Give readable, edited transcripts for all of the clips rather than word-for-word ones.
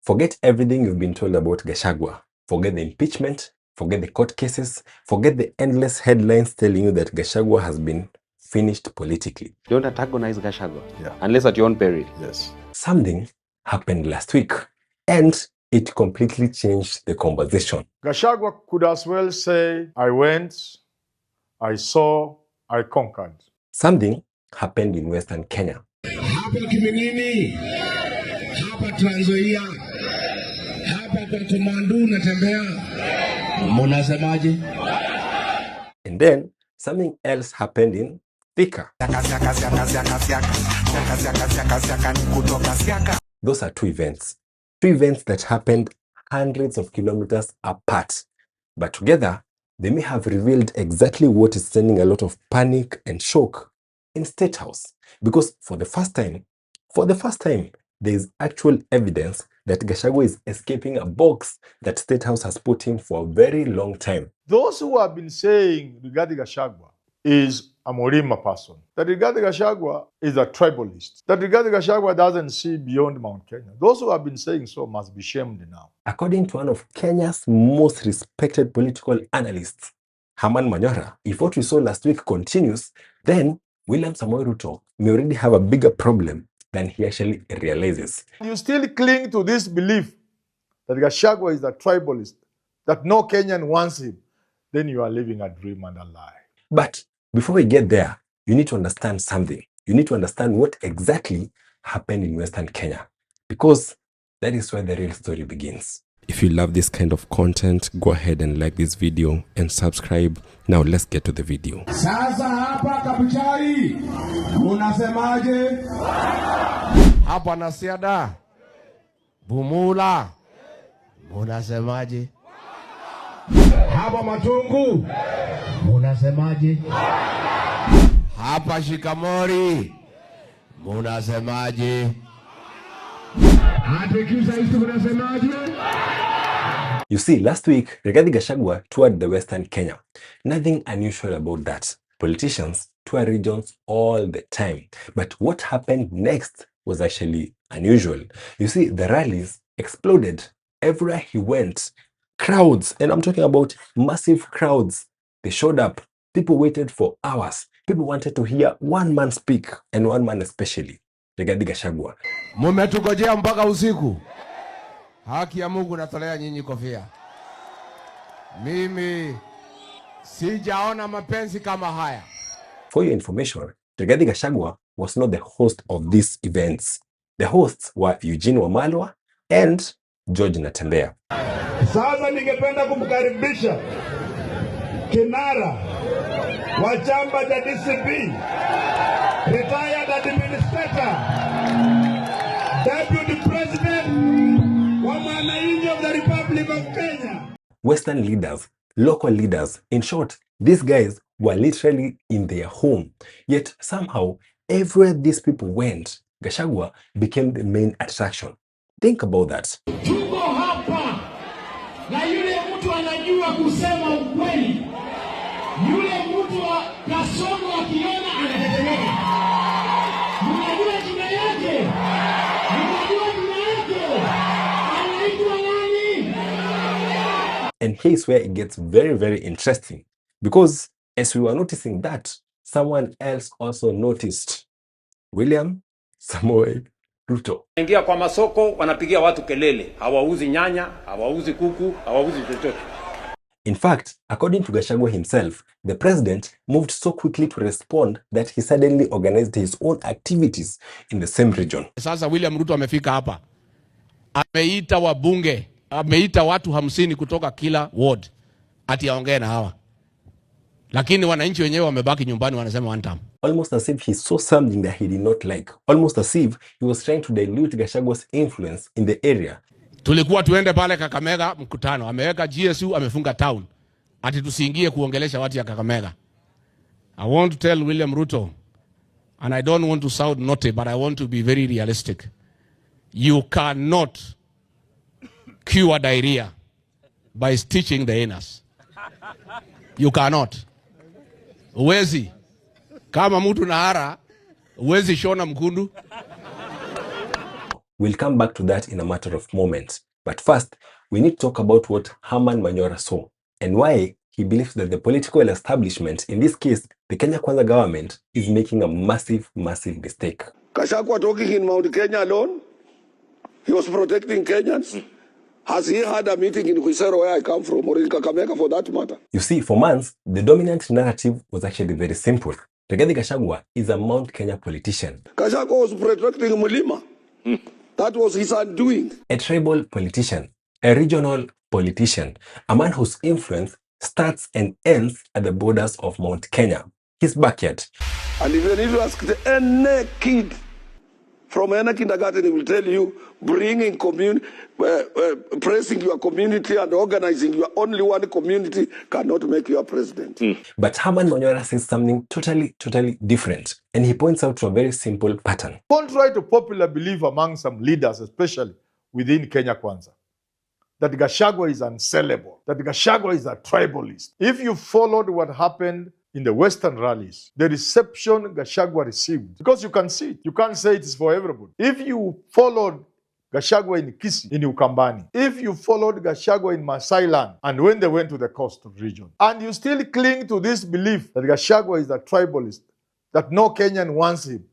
Forget everything you've been told about Gachagua. Forget the impeachment, forget the court cases, forget the endless headlines telling you that Gachagua has been finished politically. Don't antagonize Gashagua, Yeah. unless at your own peril. Yes. Something happened last week, and it completely changed the conversation. Gashagua could as well say, I went, I saw, I conquered. Something happened in Western Kenya. Hapa Kiminini, hapa Trans Nzoia, hapa kwa Komandu natembea. Mnasemaje? And then something else happened in Thika. Those are two events that happened hundreds of kilometers apart, but together they may have revealed exactly what is sending a lot of panic and shock in State House, because for the first time, there is actual evidence that Gachagua is escaping a box that State House has put him for a very long time. Those who have been saying regarding Gachagua is a Morima person, that regarding Gachagua is a tribalist, that regarding Gachagua doesn't see beyond Mount Kenya. Those who have been saying so must be shamed now. According to one of Kenya's most respected political analysts, Herman Manyora, if what we saw last week continues, then William Samoei Ruto may already have a bigger problem than he actually realizes. You still cling to this belief that Gachagua is a tribalist, that no Kenyan wants him, then you are living a dream and a lie. But before we get there, you need to understand something. You need to understand what exactly happened in Western Kenya, because that is where the real story begins. If you love this kind of content, go ahead and like this video and subscribe. Now let's get to the video. Sasa hapa Kabuchai, unasemaje? Hapa Nasiada, Bumula, unasemaje? Hapa Matungu, unasemaje? Hapa Shikamori, unasemaje? You see, last week, Rigathi Gachagua toured the Western Kenya. Nothing unusual about that. Politicians tour regions all the time. But what happened next was actually unusual. You see, the rallies exploded. Everywhere he went, crowds, and I'm talking about massive crowds, they showed up. People waited for hours. People wanted to hear one man speak, and one man especially, Rigathi Gachagua. Mumetugojea mpaka usiku. Haki ya Mungu natolea nyinyi kofia. Mimi sijaona mapenzi kama haya. For your information, Rigathi Gachagua was not the host of these events. The hosts were Eugene Wamalwa and George Natembea. Sasa ningependa kumkaribisha kinara wa chama cha DCP, retired administrator, Deputy President wa wananchi of the Republic of Kenya. Western leaders, local leaders, in short, these guys were literally in their home. Yet somehow, everywhere these people went, Gachagua became the main attraction. Think about that. Tuko hapa na yule mtu anajua kusema ukweli. Yule mtu wa Kasongo akiona anatetemeka. Mnajua jina yake? Mnajua jina yake? Anaitwa nani? And here's where it gets very, very interesting. Because as we were noticing that, someone else also noticed. William Samoei Ruto. Ingia kwa masoko wanapigia watu kelele, hawauzi nyanya, hawauzi kuku, hawauzi chochote. In fact, according to Gachagua himself, the president moved so quickly to respond that he suddenly organized his own activities in the same region. Sasa William Ruto amefika hapa. Ameita wabunge, ameita watu 50 kutoka kila ward. Ati aongee na hawa. Lakini wananchi wenyewe wamebaki nyumbani wanasema one time. Almost as if he saw something that he did not like. Almost as if he was trying to dilute Gachagua's influence in the area. Tulikuwa tuende pale Kakamega mkutano. Ameweka GSU amefunga town. Ati tusiingie kuongelesha watu ya Kakamega. I want to tell William Ruto, and I don't want to sound naughty, but I want to be very realistic. You cannot cure diarrhea by stitching the anus. You cannot. Uwezi. Kama mtu na hara, uwezi shona mkundu. We'll come back to that in a matter of moments. But first, we need to talk about what Herman Manyora saw and why he believes that the political establishment, in this case, the Kenya Kwanza government, is making a massive, massive mistake. Gachagua talking in Mount Kenya alone, he was protecting Kenyans. Has he had a meeting in Huisero, where I come from, or in Kakamega for that matter? You see, for months, the dominant narrative was actually very simple. Rigathi Gachagua is a Mount Kenya politician. Gachagua was protecting Mulima. That was his undoing. A tribal politician, a regional politician, a man whose influence starts and ends at the borders of Mount Kenya, his backyard. And even if you ask any kid from any kindergarten, he will tell you, bringing community, pressing your community and organizing your only one community cannot make you a president. But Herman Manyora says something totally different. And he points out to a very simple pattern. Contrary to popular belief among some leaders, especially within Kenya Kwanza, that Gashagua is unsellable, that Gashagua is a tribalist. If you followed what happened in the Western rallies, the reception Gashagua received, because you can see it, you can't say it is for everybody. If you followed Gashagua in Kisii, in Ukambani, if you followed Gashagua in Masai Land, and when they went to the coastal region, and you still cling to this belief that Gashagua is a tribalist, that no Kenyan wants him,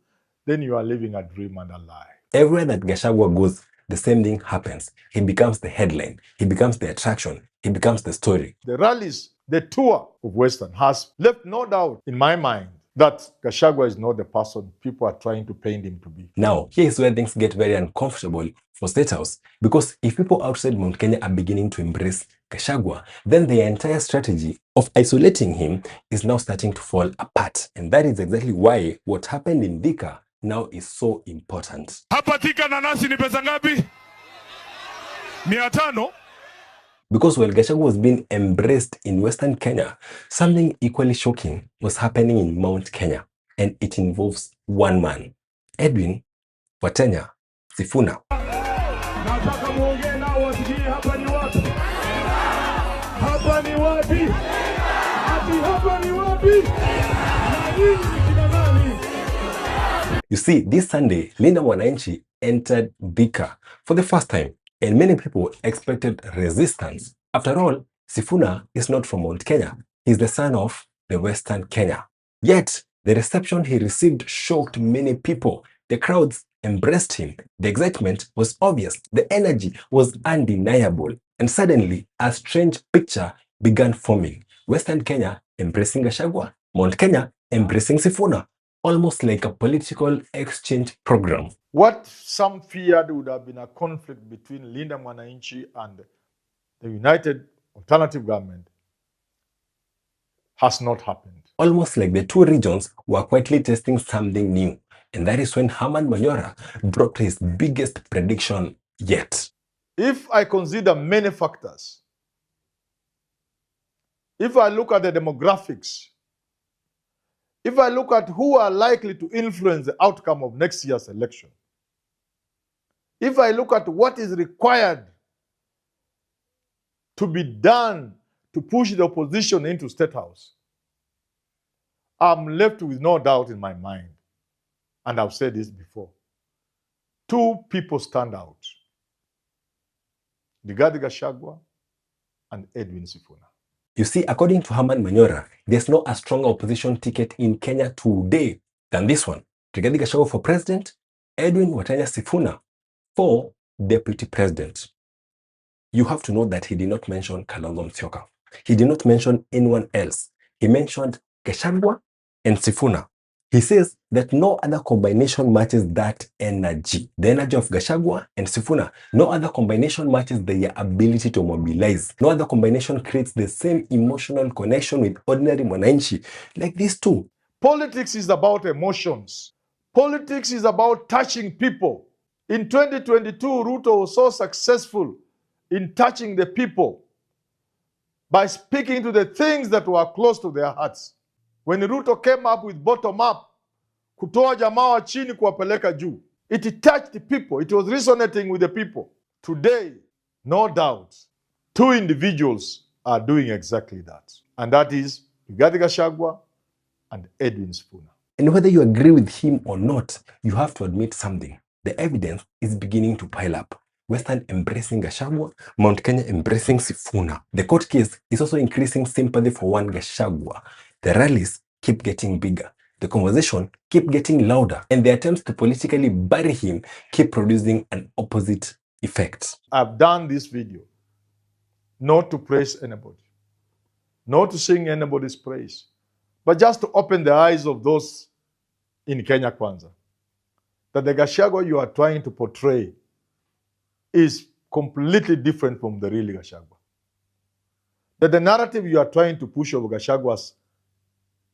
then you are living a dream and a lie. Everywhere that Gashagua goes, the same thing happens. He becomes the headline. He becomes the attraction. He becomes the story. The rallies, the tour of Western has left no doubt in my mind that Gachagua is not the person people are trying to paint him to be. Now, here is where things get very uncomfortable for State House, because if people outside Mount Kenya are beginning to embrace Gachagua, then the entire strategy of isolating him is now starting to fall apart. And that is exactly why what happened in Thika now is so important. Hapa Thika nanasi ni pesa ngapi? 500. Because while Gachagua was being embraced in Western Kenya, something equally shocking was happening in Mount Kenya, and it involves one man, Edwin Watenya Sifuna. Nataka muongee nao wasijui hapa ni wapi. Hapa ni wapi? Ati hapa ni wapi? Na nyinyi ni kina nani? You see, this Sunday, Linda Mwananchi entered Thika for the first time, and many people expected resistance. After all, Sifuna is not from Mount Kenya. He's the son of the Western Kenya. Yet, the reception he received shocked many people. The crowds embraced him. The excitement was obvious. The energy was undeniable. And suddenly, a strange picture began forming. Western Kenya embracing Gachagua, Mount Kenya embracing Sifuna, almost like a political exchange program. What some feared would have been a conflict between Linda Mwananchi and the United Alternative Government has not happened. Almost like the two regions were quietly testing something new. And that is when Herman Manyora dropped his biggest prediction yet. If I consider many factors, if I look at the demographics, if I look at who are likely to influence the outcome of next year's election, if I look at what is required to be done to push the opposition into State House, I'm left with no doubt in my mind, and I've said this before. Two people stand out: Rigathi Gachagua and Edwin Sifuna. You see, according to Herman Manyora, there's no a stronger opposition ticket in Kenya today than this one. Rigathi Gachagua for president, Edwin Watenya Sifuna for deputy president. You have to know that he did not mention Kalonzo Musyoka. He did not mention anyone else. He mentioned Gachagua and Sifuna. He says that no other combination matches that energy. The energy of Gachagua and Sifuna. No other combination matches their ability to mobilize. No other combination creates the same emotional connection with ordinary Mwananchi like these two. Politics is about emotions. Politics is about touching people. In 2022, Ruto was so successful in touching the people by speaking to the things that were close to their hearts. When Ruto came up with bottom up, kutoa jamaa wa chini kuwapeleka juu, it touched the people. It was resonating with the people. Today, no doubt, two individuals are doing exactly that. And that is Rigathi Gachagua and Edwin Sifuna. And whether you agree with him or not, you have to admit something. The evidence is beginning to pile up. Western embracing Gashagua, Mount Kenya embracing Sifuna. The court case is also increasing sympathy for one Gashagua. The rallies keep getting bigger. The conversation keep getting louder. And the attempts to politically bury him keep producing an opposite effect. I've done this video not to praise anybody, not to sing anybody's praise, but just to open the eyes of those in Kenya Kwanza, that the Gachagua you are trying to portray is completely different from the real Gachagua. That the narrative you are trying to push of Gachagua as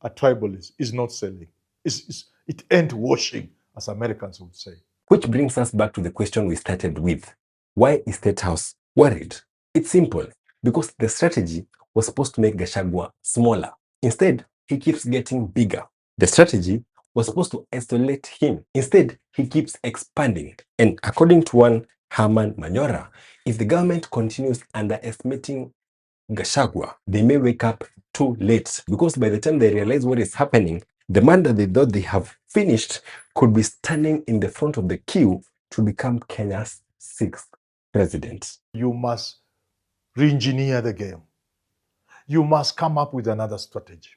a tribalist is not selling. It ain't washing, as Americans would say. Which brings us back to the question we started with. Why is State House worried? It's simple. Because the strategy was supposed to make Gachagua smaller. Instead, he keeps getting bigger. The strategy was supposed to isolate him. Instead, he keeps expanding. And according to one Herman Manyora, if the government continues underestimating Gachagua, they may wake up too late, because by the time they realize what is happening, the man that they thought they have finished could be standing in the front of the queue to become Kenya's 6th president. You must re-engineer the game. You must come up with another strategy.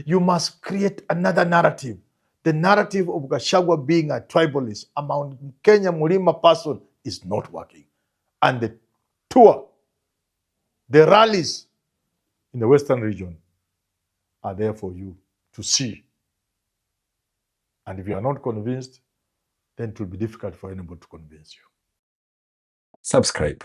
You must create another narrative. The narrative of Gachagua being a tribalist, a Mount Kenya Mulima person, is not working. And the tour, the rallies in the Western region are there for you to see. And if you are not convinced, then it will be difficult for anybody to convince you. Subscribe.